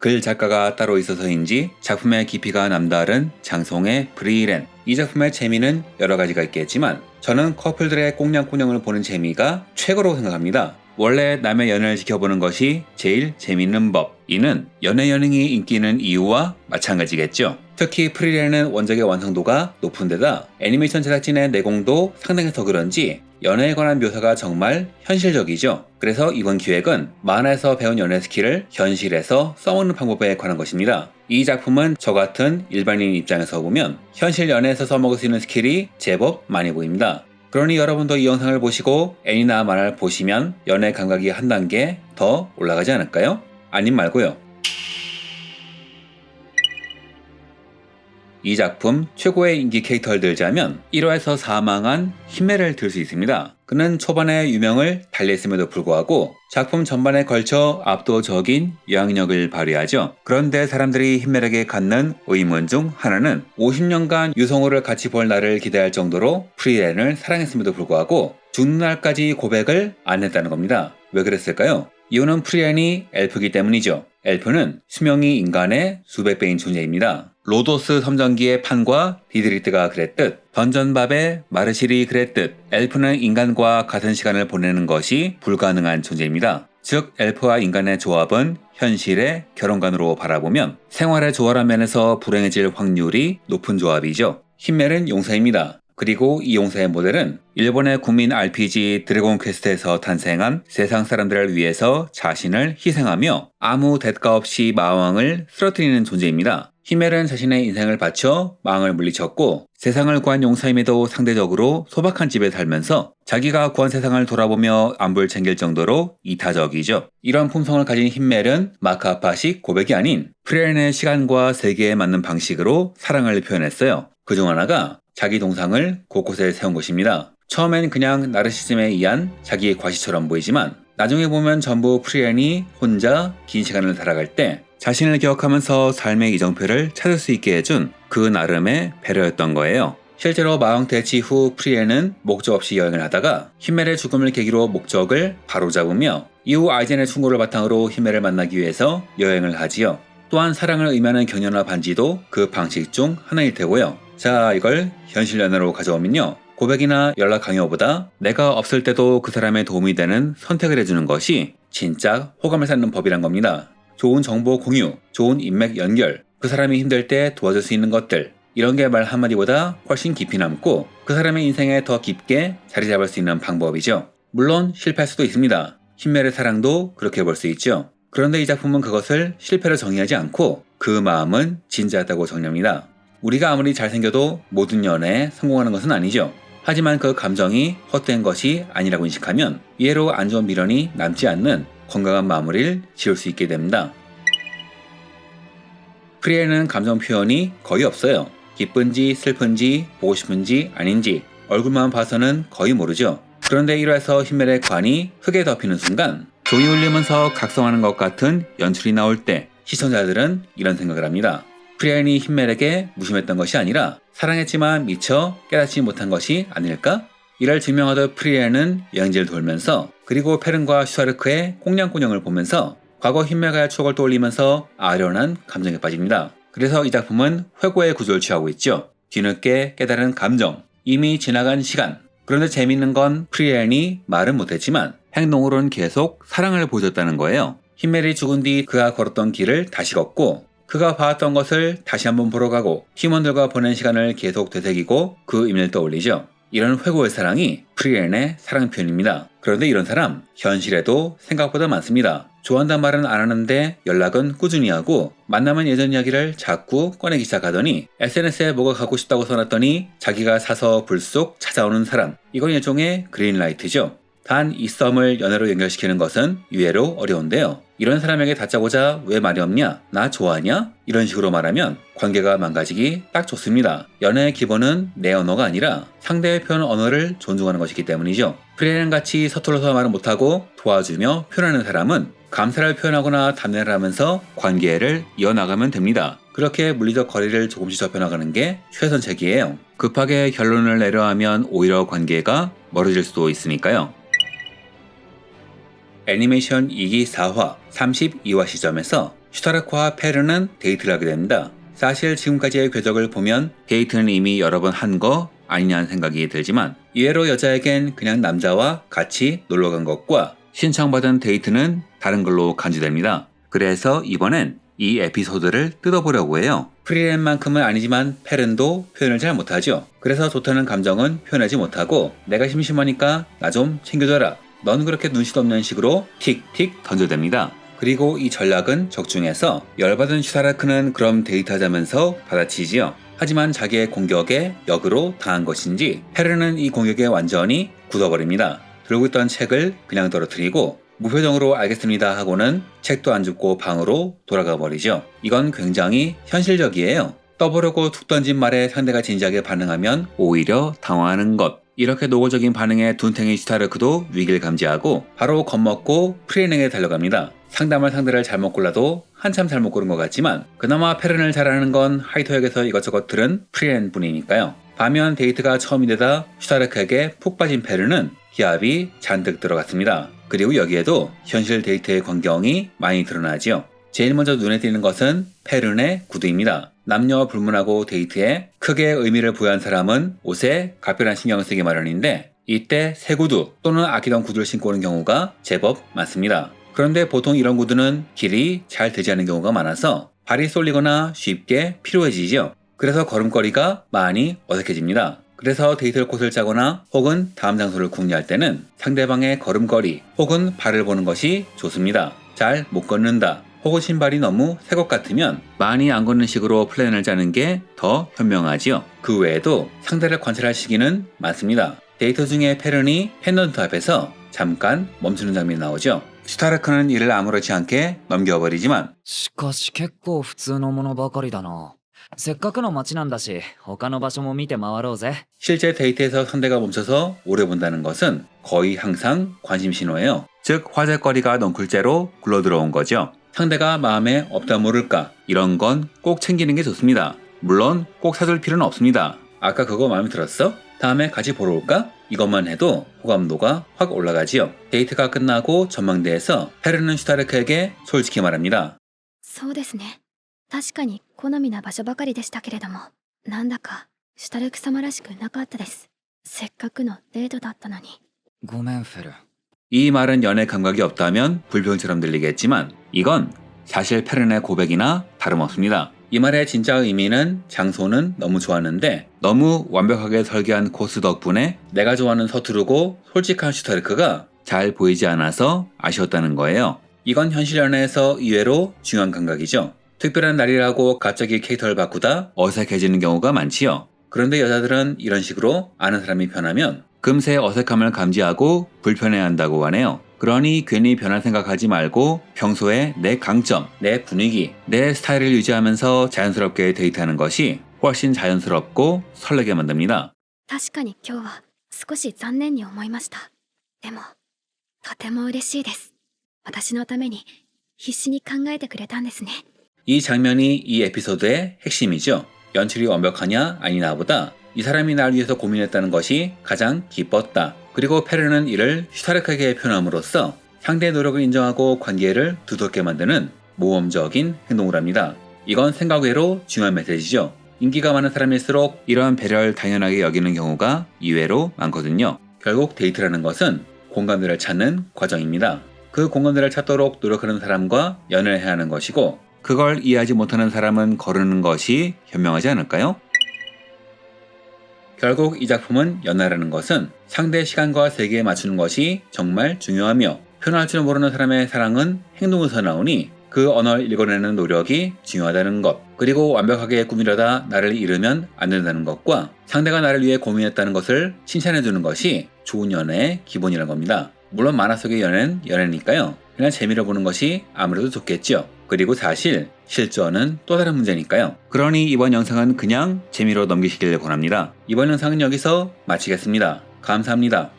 글 작가가 따로 있어서인지 작품의 깊이가 남다른 장송의 프리랜. 이 작품의 재미는 여러 가지가 있겠지만 저는 커플들의 꽁냥꽁냥을 보는 재미가 최고로 생각합니다. 원래 남의 연애를 지켜보는 것이 제일 재밌는 법. 이는 연애 연행이 인기 있는 이유와 마찬가지겠죠. 특히 프리랜은 원작의 완성도가 높은 데다 애니메이션 제작진의 내공도 상당해서 그런지 연애에 관한 묘사가 정말 현실적이죠. 그래서 이번 기획은 만화에서 배운 연애 스킬을 현실에서 써먹는 방법에 관한 것입니다. 이 작품은 저 같은 일반인 입장에서 보면 현실 연애에서 써먹을 수 있는 스킬이 제법 많이 보입니다. 그러니 여러분도 이 영상을 보시고 애니나 만화를 보시면 연애 감각이 한 단계 더 올라가지 않을까요? 아님 말고요. 이 작품 최고의 인기 캐릭터를 들자면 1화에서 사망한 히메를 들 수 있습니다. 그는 초반에 유명을 달리했음에도 불구하고 작품 전반에 걸쳐 압도적인 영향력을 발휘하죠. 그런데 사람들이 히멜에게 갖는 의문 중 하나는 50년간 유성우를 같이 볼 날을 기대할 정도로 프리랜을 사랑했음에도 불구하고 죽는 날까지 고백을 안 했다는 겁니다. 왜 그랬을까요? 이유는 프리랜이 엘프이기 때문이죠. 엘프는 수명이 인간의 수백 배인 존재입니다. 로도스 섬전기의 판과 디드리트가 그랬듯 던전밥의 마르실이 그랬듯 엘프는 인간과 같은 시간을 보내는 것이 불가능한 존재입니다. 즉 엘프와 인간의 조합은 현실의 결혼관으로 바라보면 생활의 조화란 면에서 불행해질 확률이 높은 조합이죠. 히멜은 용사입니다. 그리고 이 용사의 모델은 일본의 국민 RPG 드래곤 퀘스트에서 탄생한 세상 사람들을 위해서 자신을 희생하며 아무 대가 없이 마왕을 쓰러뜨리는 존재입니다. 히멜은 자신의 인생을 바쳐 마왕을 물리쳤고 세상을 구한 용사임에도 상대적으로 소박한 집에 살면서 자기가 구한 세상을 돌아보며 안부를 챙길 정도로 이타적이죠. 이런 품성을 가진 히멜은 마카파식 고백이 아닌 프리랜의 시간과 세계에 맞는 방식으로 사랑을 표현했어요. 그중 하나가 자기 동상을 곳곳에 세운 것입니다. 처음엔 그냥 나르시즘에 의한 자기의 과시처럼 보이지만 나중에 보면 전부 프리랜이 혼자 긴 시간을 살아갈 때 자신을 기억하면서 삶의 이정표를 찾을 수 있게 해준 그 나름의 배려였던 거예요. 실제로 마왕 대치 후 프리랜은 목적 없이 여행을 하다가 히멜의 죽음을 계기로 목적을 바로잡으며 이후 아이젠의 충고를 바탕으로 히멜을 만나기 위해서 여행을 하지요. 또한 사랑을 의미하는 경연화 반지도 그 방식 중 하나일 테고요. 자, 이걸 현실 연애로 가져오면요. 고백이나 연락 강요보다 내가 없을 때도 그 사람의 도움이 되는 선택을 해주는 것이 진짜 호감을 쌓는 법이란 겁니다. 좋은 정보 공유, 좋은 인맥 연결, 그 사람이 힘들 때 도와줄 수 있는 것들, 이런 게 말 한마디보다 훨씬 깊이 남고 그 사람의 인생에 더 깊게 자리 잡을 수 있는 방법이죠. 물론 실패할 수도 있습니다. 히멜의 사랑도 그렇게 볼 수 있죠. 그런데 이 작품은 그것을 실패로 정의하지 않고 그 마음은 진지하다고 정리합니다. 우리가 아무리 잘생겨도 모든 연애에 성공하는 것은 아니죠. 하지만 그 감정이 헛된 것이 아니라고 인식하면 이해로 안 좋은 미련이 남지 않는 건강한 마무리를 지을 수 있게 됩니다. 프리랜은 감정 표현이 거의 없어요. 기쁜지 슬픈지 보고 싶은지 아닌지 얼굴만 봐서는 거의 모르죠. 그런데 1화에서 히멜의 관이 흙에 덮이는 순간 종이 울리면서 각성하는 것 같은 연출이 나올 때 시청자들은 이런 생각을 합니다. 프리랜이 히멜에게 무심했던 것이 아니라 사랑했지만 미처 깨닫지 못한 것이 아닐까? 이를 증명하듯 프리랜은 여행지를 돌면서 그리고 페른과 슈아르크의 꽁냥꽁냥을 보면서 과거 히멜과의 추억을 떠올리면서 아련한 감정에 빠집니다. 그래서 이 작품은 회고의 구조를 취하고 있죠. 뒤늦게 깨달은 감정, 이미 지나간 시간. 그런데 재밌는 건 프리랜이 말은 못했지만 행동으로는 계속 사랑을 보여줬다는 거예요. 히멜이 죽은 뒤 그가 걸었던 길을 다시 걷고 그가 봐왔던 것을 다시 한번 보러 가고 팀원들과 보낸 시간을 계속 되새기고 그 의미를 떠올리죠. 이런 회고의 사랑이 프리랜의 사랑 표현입니다. 그런데 이런 사람 현실에도 생각보다 많습니다. 좋아한단 말은 안 하는데 연락은 꾸준히 하고 만나면 예전 이야기를 자꾸 꺼내기 시작하더니 SNS에 뭐가 갖고 싶다고 써놨더니 자기가 사서 불쑥 찾아오는 사람. 이건 일종의 그린라이트죠. 단 이 썸을 연애로 연결시키는 것은 의외로 어려운데요. 이런 사람에게 다짜고자 왜 말이 없냐? 나 좋아하냐? 이런 식으로 말하면 관계가 망가지기 딱 좋습니다. 연애의 기본은 내 언어가 아니라 상대의 표현 언어를 존중하는 것이기 때문이죠. 프리랜 같이 서툴러서 말을 못하고 도와주며 표현하는 사람은 감사를 표현하거나 담례를 하면서 관계를 이어나가면 됩니다. 그렇게 물리적 거리를 조금씩 좁혀나가는 게 최선책이에요. 급하게 결론을 내려 하면 오히려 관계가 멀어질 수도 있으니까요. 애니메이션 2기 4화 32화 시점에서 슈타르크와 페르는 데이트를 하게 됩니다. 사실 지금까지의 궤적을 보면 데이트는 이미 여러 번 한 거 아니냐는 생각이 들지만 이외로 여자에겐 그냥 남자와 같이 놀러 간 것과 신청받은 데이트는 다른 걸로 간주됩니다. 그래서 이번엔 이 에피소드를 뜯어보려고 해요. 프리랜만큼은 아니지만 페른도 표현을 잘 못하죠. 그래서 좋다는 감정은 표현하지 못하고 내가 심심하니까 나 좀 챙겨줘라. 넌 그렇게 눈치도 없는 식으로 틱틱 던져댑니다. 그리고 이 전략은 적중해서 열받은 슈타르크는 그럼 데이트하자면서 받아치지요. 하지만 자기의 공격에 역으로 당한 것인지 페르는 이 공격에 완전히 굳어버립니다. 들고 있던 책을 그냥 떨어뜨리고 무표정으로 알겠습니다 하고는 책도 안 줍고 방으로 돌아가 버리죠. 이건 굉장히 현실적이에요. 떠보려고 툭 던진 말에 상대가 진지하게 반응하면 오히려 당황하는 것. 이렇게 노골적인 반응에 둔탱이 슈타르크도 위기를 감지하고 바로 겁먹고 프리엔에게 달려갑니다. 상담할 상대를 잘못 골라도 한참 잘못 고른 것 같지만 그나마 페른을 잘하는 건 하이토역에서 이것저것 들은 프리엔 뿐이니까요. 반면 데이트가 처음인데다 슈타르크에게 푹 빠진 페른은 기합이 잔뜩 들어갔습니다. 그리고 여기에도 현실 데이트의 광경이 많이 드러나지요. 제일 먼저 눈에 띄는 것은 페른의 구두입니다. 남녀 불문하고 데이트에 크게 의미를 부여한 사람은 옷에 각별한 신경을 쓰기 마련인데 이때 새 구두 또는 아끼던 구두를 신고 오는 경우가 제법 많습니다. 그런데 보통 이런 구두는 길이 잘 되지 않는 경우가 많아서 발이 쏠리거나 쉽게 피로해지죠. 그래서 걸음걸이가 많이 어색해집니다. 그래서 데이트를 코스를 짜거나 혹은 다음 장소를 궁리할 때는 상대방의 걸음걸이 혹은 발을 보는 것이 좋습니다. 잘 못 걷는다 혹은 신발이 너무 새 것 같으면 많이 안 걷는 식으로 플랜을 짜는 게 더 현명하지요. 그 외에도 상대를 관찰할 시기는 많습니다. 데이트 중에 페른이 펜던트 앞에서 잠깐 멈추는 장면이 나오죠. 슈타르크는 이를 아무렇지 않게 넘겨버리지만 しかし結構普通のものばかりだな。せっかくの街なんだし、他の場所も見て回ろうぜ。 실제 데이트에서 상대가 멈춰서 오래 본다는 것은 거의 항상 관심 신호예요. 즉 화제거리가 넝쿨째로 굴러들어온 거죠. 상대가 마음에 없다 모를까 이런 건 꼭 챙기는 게 좋습니다. 물론 꼭 사줄 필요는 없습니다. 아까 그거 마음에 들었어? 다음에 같이 보러 올까? 이것만 해도 호감도가 확 올라가지요. 데이트가 끝나고 전망대에서 페르는 슈타르크에게 솔직히 말합니다. そうですね。確かに好みな場所ばかりでしたけれども、なんだかシュタルク様らしくなかったです。せっかくのデートだったのに。ごめんフェル。 이 말은 연애 감각이 없다면 불평처럼 들리겠지만 이건 사실 페른의 고백이나 다름없습니다. 이 말의 진짜 의미는 장소는 너무 좋았는데 너무 완벽하게 설계한 코스 덕분에 내가 좋아하는 서투르고 솔직한 슈타르크가 잘 보이지 않아서 아쉬웠다는 거예요. 이건 현실 연애에서 의외로 중요한 감각이죠. 특별한 날이라고 갑자기 캐릭터를 바꾸다 어색해지는 경우가 많지요. 그런데 여자들은 이런 식으로 아는 사람이 변하면 금세 어색함을 감지하고 불편해한다고 하네요. 그러니 괜히 변할 생각하지 말고 평소에 내 강점, 내 분위기, 내 스타일을 유지하면서 자연스럽게 데이트하는 것이 훨씬 자연스럽고 설레게 만듭니다. 確かに今日は少し残念に思いました。でも、とても嬉しいです。私のために必死に考えてくれたんですね。 이 장면이 이 에피소드의 핵심이죠. 연출이 완벽하냐 아니냐보다 이 사람이 날 위해서 고민했다는 것이 가장 기뻤다. 그리고 페르는 이를 슈타르크에게 표현함으로써 상대의 노력을 인정하고 관계를 두텁게 만드는 모험적인 행동을 합니다. 이건 생각 외로 중요한 메시지죠. 인기가 많은 사람일수록 이런 배려를 당연하게 여기는 경우가 이외로 많거든요. 결국 데이트라는 것은 공감대를 찾는 과정입니다. 그 공감대를 찾도록 노력하는 사람과 연애를 해야 하는 것이고 그걸 이해하지 못하는 사람은 거르는 것이 현명하지 않을까요? 결국 이 작품은 연애라는 것은 상대의 시간과 세계에 맞추는 것이 정말 중요하며 표현할 줄 모르는 사람의 사랑은 행동에서 나오니 그 언어를 읽어내는 노력이 중요하다는 것, 그리고 완벽하게 꾸미려다 나를 잃으면 안 된다는 것과 상대가 나를 위해 고민했다는 것을 칭찬해주는 것이 좋은 연애의 기본이라는 겁니다. 물론 만화 속의 연애는 연애니까요. 그냥 재미로 보는 것이 아무래도 좋겠죠. 그리고 사실 실전은 또 다른 문제니까요. 그러니 이번 영상은 그냥 재미로 넘기시길 권합니다. 이번 영상은 여기서 마치겠습니다. 감사합니다.